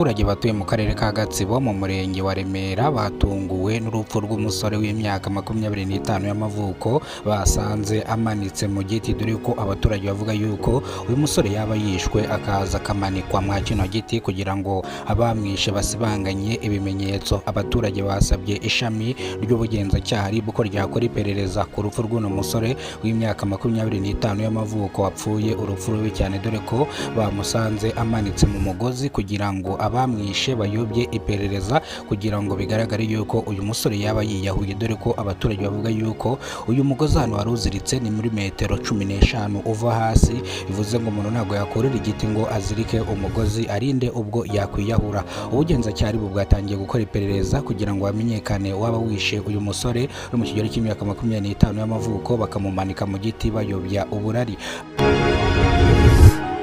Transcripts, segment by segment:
Abaturage batuye mu karere ka Gatsibo mu murenge wa Remera batunguwe n'urupfu rw'umusore w'imyaka 25 y'amavuko basanze amanitse mu giti, dore ko abaturage bavuga yuko uyu musore yaba yishwe akaza akamanikwa mwa kino giti kugira ngo abamwishe basibanganye ibimenyetso. Abaturage basabye ishami ry'ubugenzacyaha RIB ko ryakora iperereza ku rupfu rw'uno musore w'imyaka 25 y'amavuko wapfuye urupfu rubi cyane, dore ko bamusanze amanitse mu mugozi kugira ngo abamwishe bayobye iperereza kugira ngo bigaragare yuko uyu musore yaba yiyahuye, dore ko abaturage bavuga yuko uyu mugozi hano wari uziritse ni muri metero 15 uva hasi, bivuze ngo umuntu ntabwo yakorera igiti ngo azirike umugozi arinde ubwo yakwiyahura. Ubugenzacyaha bwatangiye gukora iperereza kugira ngo hamenyekane waba wishe uyu musore uri mu kigero cy'imyaka 25 y'amavuko bakamumanika mu giti bayobya uburari.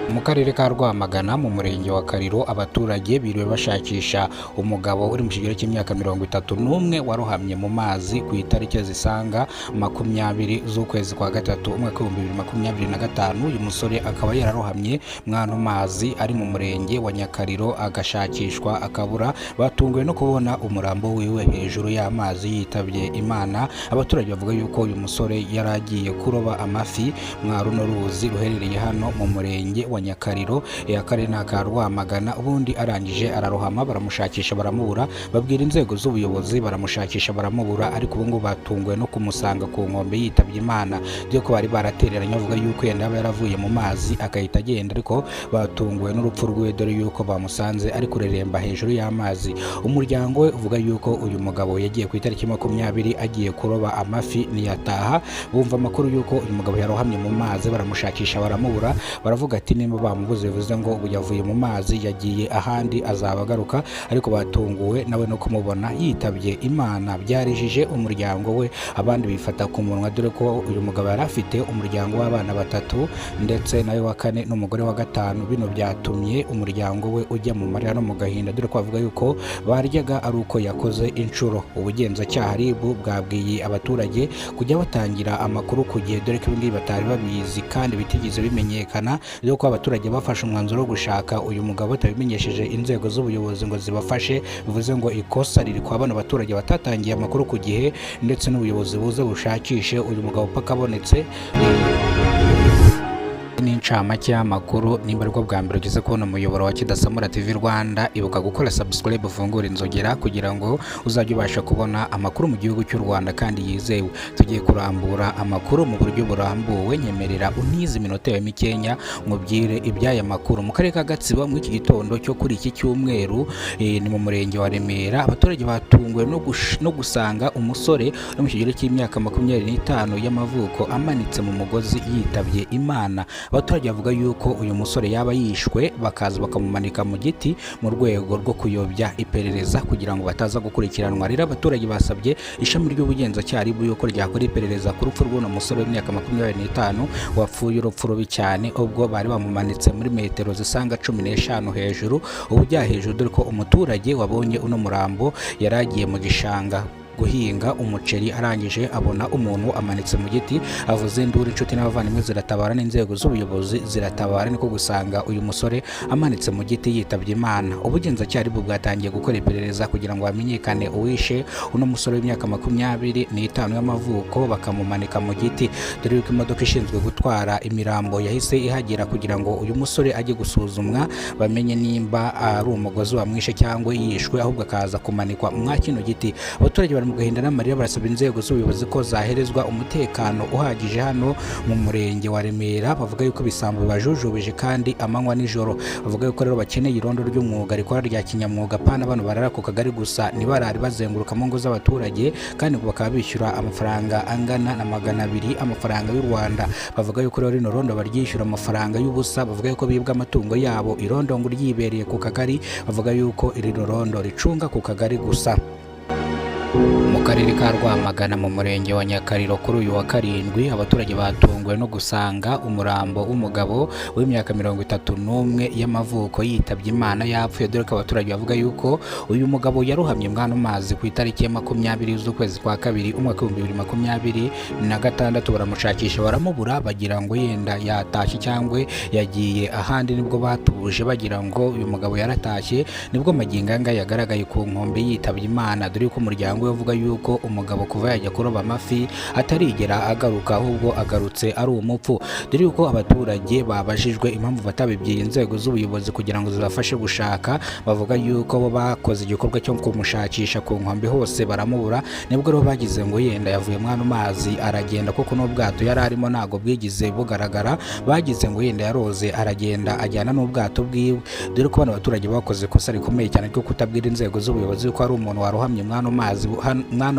Mu karere ka Rwamagana mu murenge wa Kariro abaturage biriwe bashakisha umugabo uri mu kigero cy'imyaka 31 warohamye mu mazi ku itariki zisanga 20 z'ukwezi kwa gatatu umwaka wa 2025. Uyu musore akaba yararohamye mwano mazi ari mu murenge wa Nyakariro agashakishwa akabura. Batunguwe no kubona umurambo wiwe hejuru y'amazi yitabye Imana. Abaturage bavuga yuko uyu musore yaragiye kuroba amafi mwa runo ruzi ruherereye hano mu murenge wa Nyakariro akarere ka Rwamagana, ubundi arangije ararohama baramushakisha baramubura, babwira inzego z'ubuyobozi baramushakisha baramubura, ariko ubu ngo batunguwe no kumusanga ku nkombe yitabye Imana, byo ko bari baratereranye bavuga yuko yenda aba yaravuye mu mazi akahita agenda, ariko batunguwe n'urupfu rwe dore yuko bamusanze ari kureremba hejuru y'amazi. Umuryango we uvuga yuko uyu mugabo yagiye ku itariki 20 agiye kuroba amafi niyataha, bumva amakuru yuko uyu mugabo yarohamye mu mazi baramushakisha baramubura, baravuga ati nimba bamubuze bivuze ngo ubu yavuye mu mazi yagiye ahandi azabagaruka, ariko batunguwe nawe no kumubona yitabye Imana. Byarijije umuryango we, abandi bifata ku munwa dore ko uyu mugabo yari afite umuryango w'abana 3 ndetse nawe wa 4 n'umugore wa 5. Bino byatumye umuryango we ujya mu marira no mu gahinda, dore ko bavuga yuko baryaga ari uko yakoze inshuro. Ubugenzacyaha RIB bwabwiye abaturage kujya batangira amakuru ku gihe, dore ko ibindi batari babizi kandi bitigeze bimenyekana, dore ko abaturage bafashe umwanzuro wo gushaka uyu mugabo batabimenyesheje inzego z'ubuyobozi ngo zibafashe. Bivuze ngo ikosa riri kwa bano baturage batatangiye amakuru ku gihe, ndetse n'ubuyobozi buze bushakishe uyu mugabo paka abonetse. N'incamake y'amakuru, nimba ariko bwa mbere ugeze kubona umuyoboro wa Kidasamura TV Rwanda, ibuka gukora subscribe ufungura inzogera kugira ngo uzajye ubasha kubona amakuru mu gihugu cy'u Rwanda kandi yizewe. Tugiye kurambura amakuru mu buryo burambuwe, nyemerera unize iminota ya mikenya mubwire iby'aya makuru. Mu karere ka Gatsibo mu iki gitondo cyo kuri iki cyumweru ni mu murenge wa Remera, abaturage batunguwe no gusanga umusore uri mu kigero cy'imyaka 25 y'amavuko amanitse mu mugozi yitabye Imana. Abaturage bavuga yuko uyu musore yaba yishwe bakaza bakamumanika mu giti mu rwego rwo kuyobya iperereza kugira ngo bataza gukurikiranwa. Rero abaturage basabye ishami ry'ubugenzacyaha RIB yuko ryakora iperereza ku rupfu rw'uno musore w'imyaka 25 wapfuye urupfu rubi cyane, ubwo bari bamumanitse muri metero zisanga 15 hejuru ubujya hejuru, dore ko umuturage wabonye uno murambo yaragiye mu gishanga guhinga umuceri, arangije abona umuntu amanitse mu giti, avuze induru, inshuti n'abavandimwe ziratabara n'inzego z'ubuyobozi ziratabara, niko gusanga uyu musore amanitse mu giti yitabye Imana. Ubugenzacyaha bwatangiye gukora iperereza kugira ngo hamenyekane uwishe uno musore w'imyaka 25 y'amavuko bakamumanika mu giti, dore ko imodoka ishinzwe gutwara imirambo yahise ihagera kugira ngo uyu musore ajye gusuzumwa bamenye nimba ari umugozi wamwishe cyangwa yishwe, ahubwo akaza kumanikwa mwa kino giti. Abaturage mu gahinda n'amarira barasaba inzego z'ubuyobozi ko zaherezwa umutekano uhagije hano mu murenge wa Remera. Bavuga yuko ibisambo bibajujubije kandi amanywa nijoro. Bavuga yuko rero bakeneye irondo ry'umwuga rikora rya kinyamwuga, pana bano barara ku kagari gusa ntibarari bazenguruka mu ngo z'abaturage, kandi bakaba bishyura amafaranga angana na 200 amafaranga y'u Rwanda. Bavuga yuko rero rino rondo baryishyura amafaranga y'ubusa, bavuga yuko bibwa amatungo yabo, irondo ngo ryibereye ku kagari, bavuga yuko iri rondo ricunga ku kagari gusa. karere ka Rwamagana mu murenge wa Nyakariro kuri uyu wa karindwi abaturage batunguwe no gusanga umurambo w'umugabo w'imyaka 31 y'amavuko yitabye Imana yapfuye, dore ko abaturage bavuga yuko uyu mugabo yaruhamye mwana mazi ku itariki ya 20 z'ukwezi kwa kabiri umwaka wa 2026 baramushakisha baramubura bagira ngo yenda yatashye cyangwa yagiye ahandi, nibwo batuje bagira ngo uyu mugabo yaratashye, nibwo maginganga yagaragaye ku nkombe yitabye Imana, dore ko umuryango we uvuga yuko umugabo kuva yajya kuroba amafi atarigera agaruka, ahubwo agarutse ari umupfu, dore ko abaturage babajijwe impamvu batabibyiye inzego z'ubuyobozi kugira ngo zibafashe gushaka, bavuga yuko bo bakoze igikorwa cyo kumushakisha ku nkombe hose baramubura, nibwo rero bagize ngo yenda yavuye mwana mazi aragenda, kuko n'ubwato yari arimo ntago bwigize bugaragara, bagize ngo yenda yaroze aragenda ajyana n'ubwato bwiwe, dore ko abaturage bakoze kosa rikomeye cyane ryo kutabwira inzego z'ubuyobozi ko ari umuntu waruhamye mwana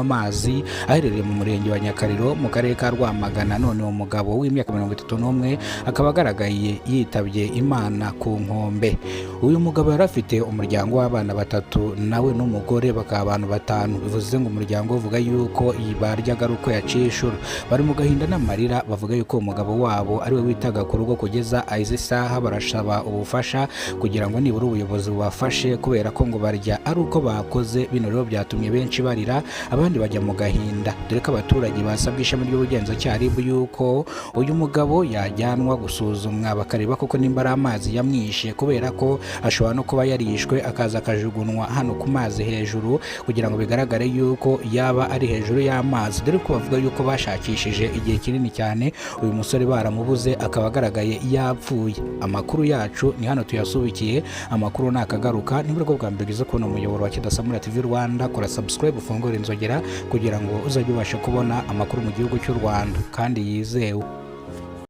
mazi aherereye mu murenge wa Nyakariro mu karere ka Rwamagana. None umugabo w'imyaka 31 akaba agaragaye yitabye Imana ku nkombe. Uyu mugabo yari afite umuryango w'abana 3 nawe n'umugore, bakaba abantu 5, bivuze ngo umuryango uvuga yuko baryaga ari uko yaciye ishuri, bari mu gahinda n'amarira, bavuga yuko umugabo wabo ari we witaga ku rugo kugeza izi saha, barashaba ubufasha kugira ngo nibura ubuyobozi bubafashe, kubera ko ngo barya ari uko bakoze. Bino rero byatumye benshi barira, abandi bajya mu gahinda, dore ko abaturage basabwe ishami ry'ubugenzacyaha RIB yuko uyu mugabo yajyanwa gusuzumwa bakareba koko nimba ari amazi yamwishe, kubera ko ashobora no kuba yarishwe akaza akajugunwa hano ku mazi hejuru kugira ngo bigaragare yuko yaba ari hejuru y'amazi, dore ko bavuga yuko bashakishije igihe kinini cyane uyu musore baramubuze, akaba agaragaye yapfuye. Amakuru yacu ni hano tuyasubikiye, amakuru nakagaruka nibwo bwa mbere ugize kubona umuyoboro wa Kidasamura TV Rwanda, kora subscribe ufungure inzogera kugira ngo uzajye ubasha kubona amakuru mu gihugu cy'u Rwanda kandi yizewe.